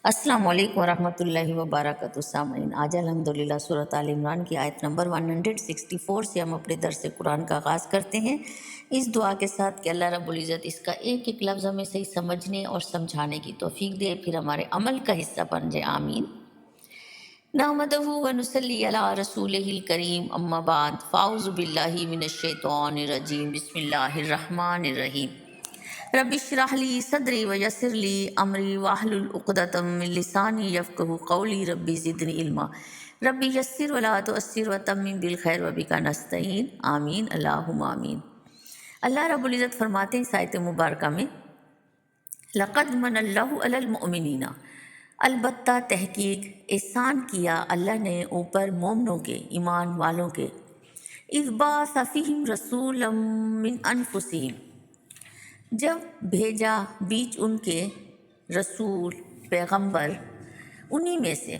السلام علیکم ورحمۃ اللہ وبرکاتہ سامعین، آج الحمدللہ سورۃ آل عمران کی آیت نمبر 164 سے ہم اپنے درس قرآن کا آغاز کرتے ہیں، اس دعا کے ساتھ کہ اللہ رب العزت اس کا ایک ایک لفظ ہمیں صحیح سمجھنے اور سمجھانے کی توفیق دے، پھر ہمارے عمل کا حصہ بن جائے، آمین۔ نحمدہ ونصلی علی رسولہ الکریم، اما بعد، فاعوذ باللہ من الشیطان الرجیم، بسم اللہ الرحمن الرحیم۔ رب اشرح لی صدری ویسر لی امری واحلل عقدۃ من لسانی یفقہوا قولی، رب زدنی علما، رب یسر ولا تعسر وتمم بالخیر وبک نستعین، آمین اللہم آمین۔ اللہ رب العزت فرماتے ہیں اس آیت مبارکہ میں، لقد من اللہ علی المؤمنین، البتہ تحقیق احسان کیا اللہ نے اوپر مومنوں کے، ایمان والوں کے، اذ بعث فیہم رسولا من انفسہم، جب بھیجا بیچ ان کے رسول پیغمبر انہی میں سے،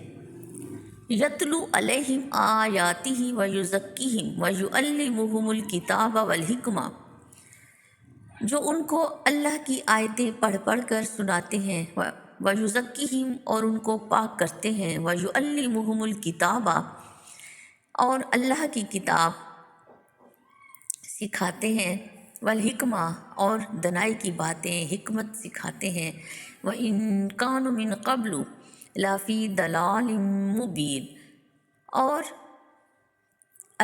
یتلو علیہم آیاتہ ویزکیہم ویعلمہم الکتاب والحکمہ، جو ان کو اللہ کی آیتیں پڑھ پڑھ کر سناتے ہیں، ویزکیہم، اور ان کو پاک کرتے ہیں، ویعلمہم الکتاب، اور اللہ کی کتاب سکھاتے ہیں، والحکمہ، اور دنائی کی باتیں، حکمت سکھاتے ہیں، وَإِن كَانُوا مِن قَبْلُ لَفِي ضَلَالٍ مُبِينٍ، اور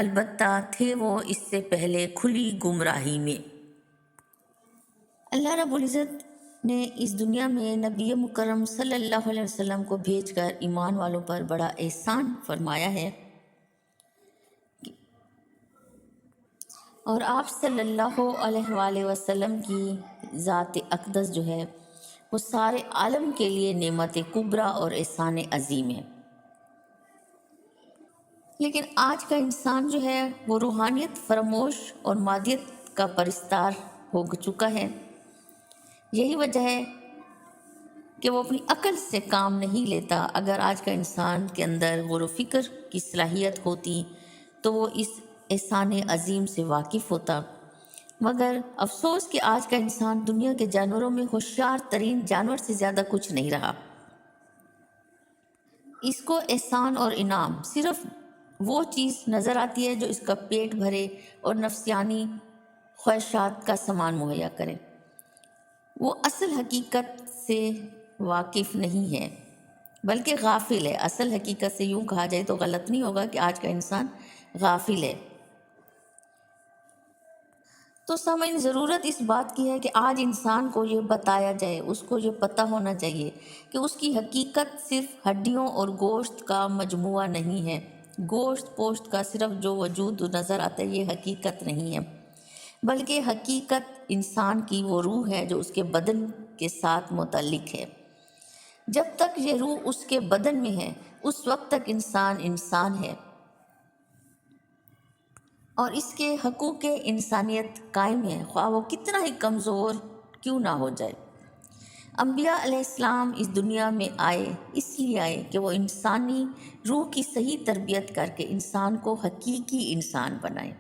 البتہ تھے وہ اس سے پہلے کھلی گمراہی میں۔ اللہ رب العزت نے اس دنیا میں نبی مکرم صلی اللہ علیہ وسلم کو بھیج کر ایمان والوں پر بڑا احسان فرمایا ہے، اور آپ صلی اللہ علیہ وآلہ وسلم کی ذات اقدس جو ہے وہ سارے عالم کے لیے نعمت کبریٰ اور احسان عظیم ہے۔ لیکن آج کا انسان جو ہے وہ روحانیت فراموش اور مادیت کا پرستار ہو چکا ہے۔ یہی وجہ ہے کہ وہ اپنی عقل سے کام نہیں لیتا۔ اگر آج کا انسان کے اندر غور و فکر کی صلاحیت ہوتی تو وہ اس احسان عظیم سے واقف ہوتا، مگر افسوس کہ آج کا انسان دنیا کے جانوروں میں ہوشیار ترین جانور سے زیادہ کچھ نہیں رہا۔ اس کو احسان اور انعام صرف وہ چیز نظر آتی ہے جو اس کا پیٹ بھرے اور نفسیانی خواہشات کا سامان مہیا کرے، وہ اصل حقیقت سے واقف نہیں ہے بلکہ غافل ہے۔ اصل حقیقت سے یوں کہا جائے تو غلط نہیں ہوگا کہ آج کا انسان غافل ہے۔ تو سامعین، ضرورت اس بات کی ہے کہ آج انسان کو یہ بتایا جائے، اس کو یہ پتہ ہونا چاہیے کہ اس کی حقیقت صرف ہڈیوں اور گوشت کا مجموعہ نہیں ہے۔ گوشت پوشت کا صرف جو وجود نظر آتا ہے یہ حقیقت نہیں ہے، بلکہ حقیقت انسان کی وہ روح ہے جو اس کے بدن کے ساتھ متعلق ہے۔ جب تک یہ روح اس کے بدن میں ہے اس وقت تک انسان انسان ہے اور اس کے حقوق انسانیت قائم ہے، خواہ وہ کتنا ہی کمزور کیوں نہ ہو جائے۔ انبیاء علیہ السلام اس دنیا میں آئے، اس لیے آئے کہ وہ انسانی روح کی صحیح تربیت کر کے انسان کو حقیقی انسان بنائے،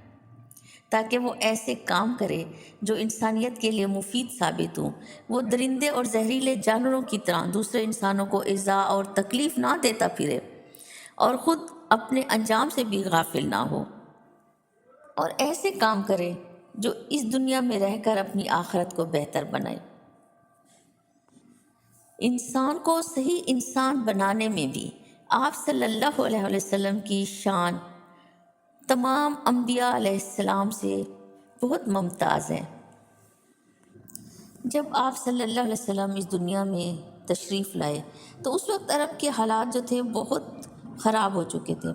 تاکہ وہ ایسے کام کرے جو انسانیت کے لیے مفید ثابت ہوں۔ وہ درندے اور زہریلے جانوروں کی طرح دوسرے انسانوں کو ایذا اور تکلیف نہ دیتا پھرے، اور خود اپنے انجام سے بھی غافل نہ ہو، اور ایسے کام کرے جو اس دنیا میں رہ کر اپنی آخرت کو بہتر بنائے۔ انسان کو صحیح انسان بنانے میں بھی آپ صلی اللہ علیہ وسلم کی شان تمام انبیاء علیہ السلام سے بہت ممتاز ہے۔ جب آپ صلی اللہ علیہ وسلم اس دنیا میں تشریف لائے تو اس وقت عرب کے حالات جو تھے بہت خراب ہو چکے تھے۔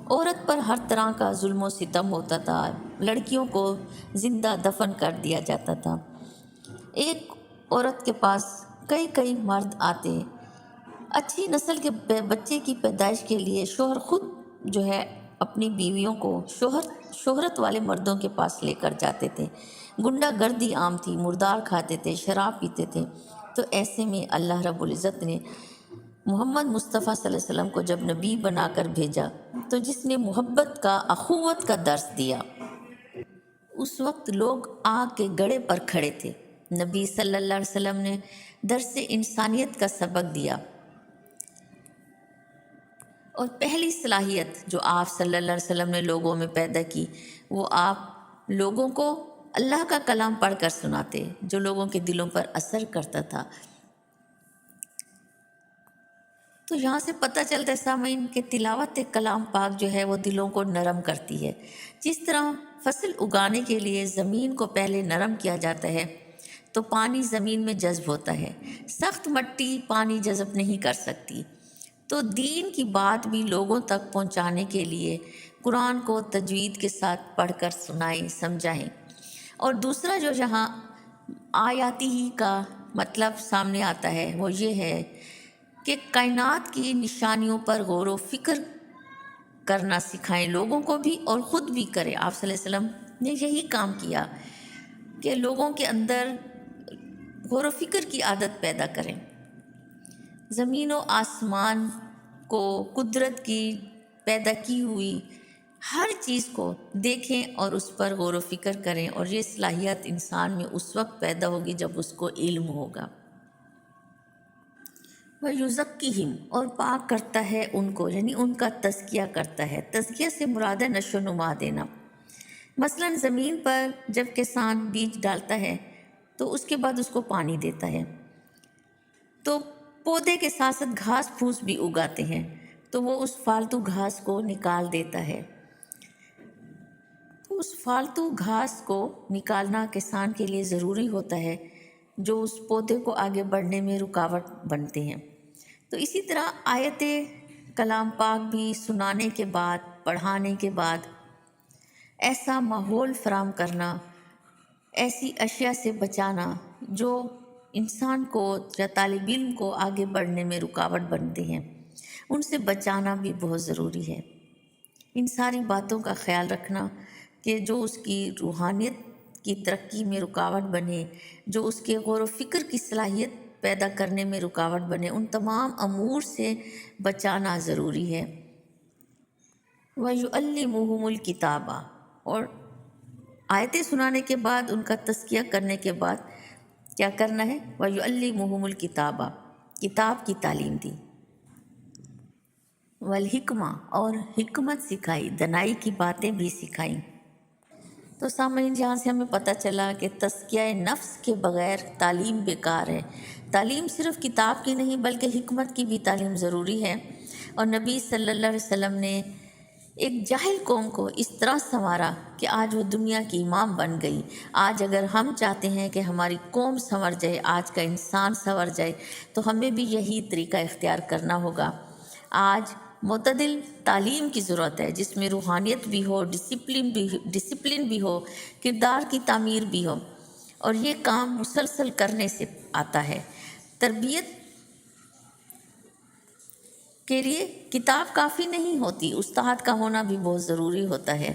عورت پر ہر طرح کا ظلم و ستم ہوتا تھا، لڑکیوں کو زندہ دفن کر دیا جاتا تھا۔ ایک عورت کے پاس کئی مرد آتے، اچھی نسل کے بچے کی پیدائش کے لیے شوہر خود جو ہے اپنی بیویوں کو شہرت والے مردوں کے پاس لے کر جاتے تھے۔ گنڈا گردی عام تھی، مردار کھاتے تھے، شراب پیتے تھے۔ تو ایسے میں اللہ رب العزت نے محمد مصطفیٰ صلی اللہ علیہ وسلم کو جب نبی بنا کر بھیجا تو جس نے محبت کا، اخوت کا درس دیا، اس وقت لوگ آگ کے گڑھے پر کھڑے تھے۔ نبی صلی اللہ علیہ وسلم نے درس انسانیت کا سبق دیا، اور پہلی صلاحیت جو آپ صلی اللہ علیہ وسلم نے لوگوں میں پیدا کی، وہ آپ لوگوں کو اللہ کا کلام پڑھ کر سناتے، جو لوگوں کے دلوں پر اثر کرتا تھا۔ تو یہاں سے پتہ چلتا ہے سامعین کہ تلاوت کلام پاک جو ہے وہ دلوں کو نرم کرتی ہے۔ جس طرح فصل اگانے کے لیے زمین کو پہلے نرم کیا جاتا ہے تو پانی زمین میں جذب ہوتا ہے، سخت مٹی پانی جذب نہیں کر سکتی۔ تو دین کی بات بھی لوگوں تک پہنچانے کے لیے قرآن کو تجوید کے ساتھ پڑھ کر سنائیں، سمجھائیں۔ اور دوسرا جو یہاں آیاتی ہی کا مطلب سامنے آتا ہے وہ یہ ہے کہ کائنات کی نشانیوں پر غور و فکر کرنا سکھائیں لوگوں کو بھی اور خود بھی کریں۔ آپ صلی اللہ علیہ وسلم نے یہی کام کیا کہ لوگوں کے اندر غور و فکر کی عادت پیدا کریں، زمین و آسمان کو، قدرت کی پیدا کی ہوئی ہر چیز کو دیکھیں اور اس پر غور و فکر کریں، اور یہ صلاحیت انسان میں اس وقت پیدا ہوگی جب اس کو علم ہوگا۔ وَيُزَكِّهِمْ، اور پاک کرتا ہے ان کو، یعنی ان کا تزکیہ کرتا ہے۔ تزکیہ سے مراد ہے نشو و نما دینا۔ مثلا زمین پر جب کسان بیج ڈالتا ہے تو اس کے بعد اس کو پانی دیتا ہے، تو پودے کے ساتھ ساتھ گھاس پھوس بھی اگاتے ہیں، تو وہ اس فالتو گھاس کو نکال دیتا ہے۔ تو اس فالتو گھاس کو نکالنا کسان کے لیے ضروری ہوتا ہے، جو اس پودے کو آگے بڑھنے میں رکاوٹ بنتے ہیں۔ تو اسی طرح آیت کلام پاک بھی سنانے کے بعد، پڑھانے کے بعد ایسا ماحول فراہم کرنا، ایسی اشیاء سے بچانا جو انسان کو یا طالب علم کو آگے بڑھنے میں رکاوٹ بنتے ہیں، ان سے بچانا بھی بہت ضروری ہے۔ ان ساری باتوں کا خیال رکھنا کہ جو اس کی روحانیت کی ترقی میں رکاوٹ بنے، جو اس کے غور و فکر کی صلاحیت پیدا کرنے میں رکاوٹ بنے، ان تمام امور سے بچانا ضروری ہے۔ وَيُعَلِّمُهُمُ الْكِتَابَ، اور آیتیں سنانے کے بعد ان کا تزکیہ کرنے کے بعد کیا کرنا ہے؟ وَيُعَلِّمُهُمُ الْكِتَابَ، کتاب کی تعلیم دی، والحکمہ، اور حکمت سکھائی، دنائی کی باتیں بھی سکھائیں۔ تو سامعین، جہاں سے ہمیں پتہ چلا کہ تزکیہ نفس کے بغیر تعلیم بیکار ہے۔ تعلیم صرف کتاب کی نہیں بلکہ حکمت کی بھی تعلیم ضروری ہے، اور نبی صلی اللہ علیہ وسلم نے ایک جاہل قوم کو اس طرح سنوارا کہ آج وہ دنیا کی امام بن گئی۔ آج اگر ہم چاہتے ہیں کہ ہماری قوم سنور جائے، آج کا انسان سنور جائے، تو ہمیں بھی یہی طریقہ اختیار کرنا ہوگا۔ آج معتدل تعلیم کی ضرورت ہے، جس میں روحانیت بھی ہو، ڈسپلن بھی ہو، کردار کی تعمیر بھی ہو، اور یہ کام مسلسل کرنے سے آتا ہے۔ تربیت کے لیے کتاب کافی نہیں ہوتی، استاد کا ہونا بھی بہت ضروری ہوتا ہے۔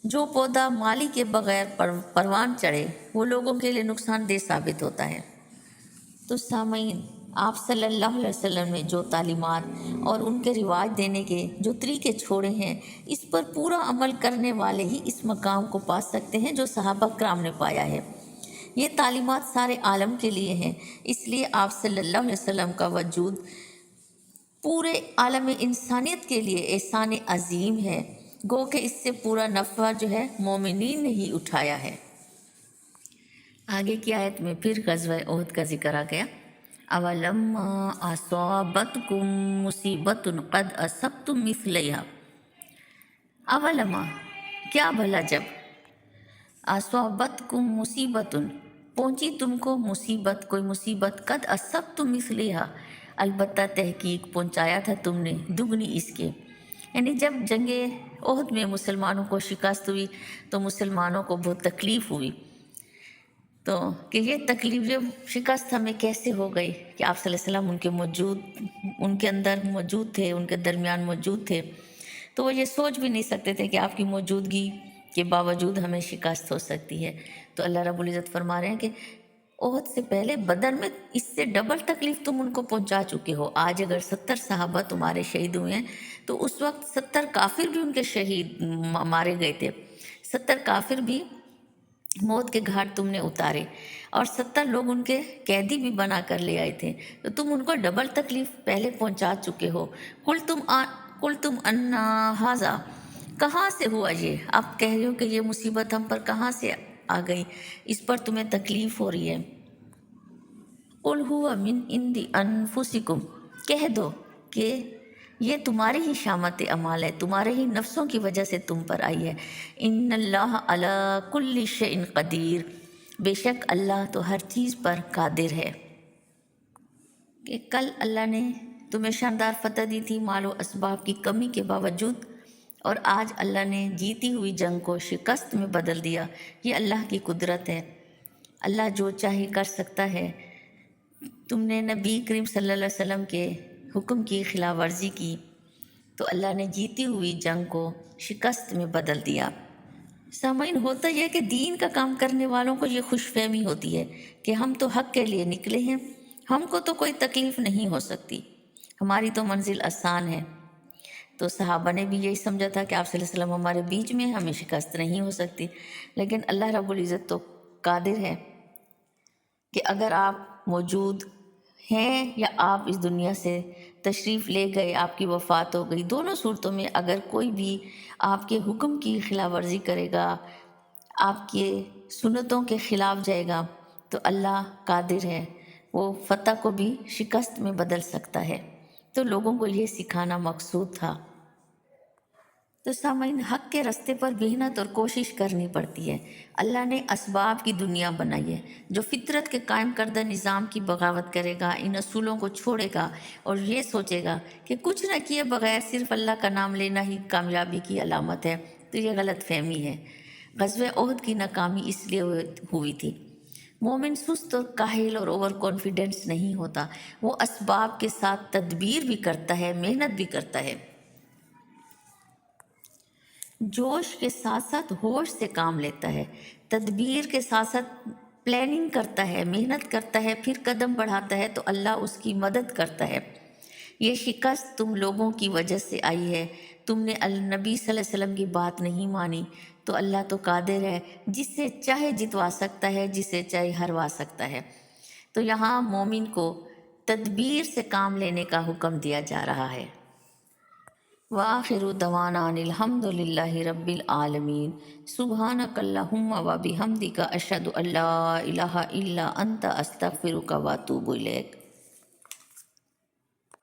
جو پودا مالی کے بغیر پروان چڑھے وہ لوگوں کے لیے نقصان دہ ثابت ہوتا ہے۔ تو سامعین، آپ صلی اللہ علیہ وسلم نے جو تعلیمات اور ان کے رواج دینے کے جو طریقے چھوڑے ہیں، اس پر پورا عمل کرنے والے ہی اس مقام کو پا سکتے ہیں جو صحابہ کرام نے پایا ہے۔ یہ تعلیمات سارے عالم کے لیے ہیں، اس لیے آپ صلی اللہ علیہ وسلم کا وجود پورے عالم انسانیت کے لیے احسان عظیم ہے، گو کہ اس سے پورا نفع جو ہے مومنین نے ہی اٹھایا ہے۔ آگے کی آیت میں پھر غزوہ احد کا ذکر آ گیا۔ اولما اصابتکم مصیبت قد اصبتم مثلیہا، اولما، کیا بھلا جب، اصابتکم مصیبت، پہنچی تم کو مصیبت، کوئی مصیبت، قد اصبتم مثلیہا، البتہ تحقیق پہنچایا تھا تم نے دگنی اس کے، یعنی جب جنگ احد میں مسلمانوں کو شکست ہوئی تو مسلمانوں کو بہت تکلیف ہوئی، تو کہ یہ تکلیف، یہ شکست ہمیں کیسے ہو گئی کہ آپ صلی اللہ علیہ وسلم ان کے اندر موجود تھے، ان کے درمیان موجود تھے، تو وہ یہ سوچ بھی نہیں سکتے تھے کہ آپ کی موجودگی کے باوجود ہمیں شکست ہو سکتی ہے۔ تو اللہ رب العزت فرما رہے ہیں کہ احد سے پہلے بدر میں اس سے ڈبل تکلیف تم ان کو پہنچا چکے ہو۔ آج اگر 70 صحابہ تمہارے شہید ہوئے ہیں تو اس وقت 70 کافر بھی ان کے شہید مارے گئے تھے، 70 کافر بھی موت کے گھاٹ تم نے اتارے، اور 70 لوگ ان کے قیدی بھی بنا کر لے آئے تھے، تو تم ان کو ڈبل تکلیف پہلے پہنچا چکے ہو۔ قل تم انا ھذا، کہاں سے ہوا یہ؟ آپ کہہ رہے ہو کہ یہ مصیبت ہم پر کہاں سے آ گئی، اس پر تمہیں تکلیف ہو رہی ہے۔ قل ہوا من عند انفسکم، کہہ دو کہ یہ تمہاری ہی شامت اعمال ہے، تمہارے ہی نفسوں کی وجہ سے تم پر آئی ہے۔ ان اللہ علی کل شیء قدیر، بے شک اللہ تو ہر چیز پر قادر ہے۔ کہ کل اللہ نے تمہیں شاندار فتح دی تھی مال و اسباب کی کمی کے باوجود، اور آج اللہ نے جیتی ہوئی جنگ کو شکست میں بدل دیا۔ یہ اللہ کی قدرت ہے، اللہ جو چاہے کر سکتا ہے۔ تم نے نبی کریم صلی اللہ علیہ وسلم کے حکم کی خلاف ورزی کی تو اللہ نے جیتی ہوئی جنگ کو شکست میں بدل دیا۔ سامعین، ہوتا یہ ہے کہ دین کا کام کرنے والوں کو یہ خوش فہمی ہوتی ہے کہ ہم تو حق کے لیے نکلے ہیں، ہم کو تو کوئی تکلیف نہیں ہو سکتی، ہماری تو منزل آسان ہے۔ تو صحابہ نے بھی یہی سمجھا تھا کہ آپ صلی اللہ علیہ وسلم ہمارے بیچ میں ہیں، ہمیں شکست نہیں ہو سکتی، لیکن اللہ رب العزت تو قادر ہے کہ اگر آپ موجود ہیں یا آپ اس دنیا سے تشریف لے گئے، آپ کی وفات ہو گئی، دونوں صورتوں میں اگر کوئی بھی آپ کے حکم کی خلاف ورزی کرے گا، آپ کے سنتوں کے خلاف جائے گا، تو اللہ قادر ہے، وہ فتح کو بھی شکست میں بدل سکتا ہے۔ تو لوگوں کو یہ سکھانا مقصود تھا۔ تو سامعین، حق کے راستے پر محنت اور کوشش کرنی پڑتی ہے۔ اللہ نے اسباب کی دنیا بنائی ہے، جو فطرت کے قائم کردہ نظام کی بغاوت کرے گا، ان اصولوں کو چھوڑے گا اور یہ سوچے گا کہ کچھ نہ کیے بغیر صرف اللہ کا نام لینا ہی کامیابی کی علامت ہے، تو یہ غلط فہمی ہے۔ غزوہ احد کی ناکامی اس لیے ہوئی تھی۔ مومن سست اور کاہل اور اوور کانفیڈنس نہیں ہوتا، وہ اسباب کے ساتھ تدبیر بھی کرتا ہے، محنت بھی کرتا ہے، جوش کے ساتھ ساتھ ہوش سے کام لیتا ہے، تدبیر کے ساتھ ساتھ پلاننگ کرتا ہے، محنت کرتا ہے، پھر قدم بڑھاتا ہے تو اللہ اس کی مدد کرتا ہے۔ یہ شکست تم لوگوں کی وجہ سے آئی ہے، تم نے النبی صلی اللہ علیہ وسلم کی بات نہیں مانی، تو اللہ تو قادر ہے، جس سے چاہے جتوا سکتا ہے، جسے چاہے ہروا سکتا ہے۔ تو یہاں مومن کو تدبیر سے کام لینے کا حکم دیا جا رہا ہے۔ وآخر دعوانا ان الحمد للہ رب العالمین، سبحانک اللہم و بحمدک، اشہد ان لا الہ الا انت، استغفرک و اتوب الیک۔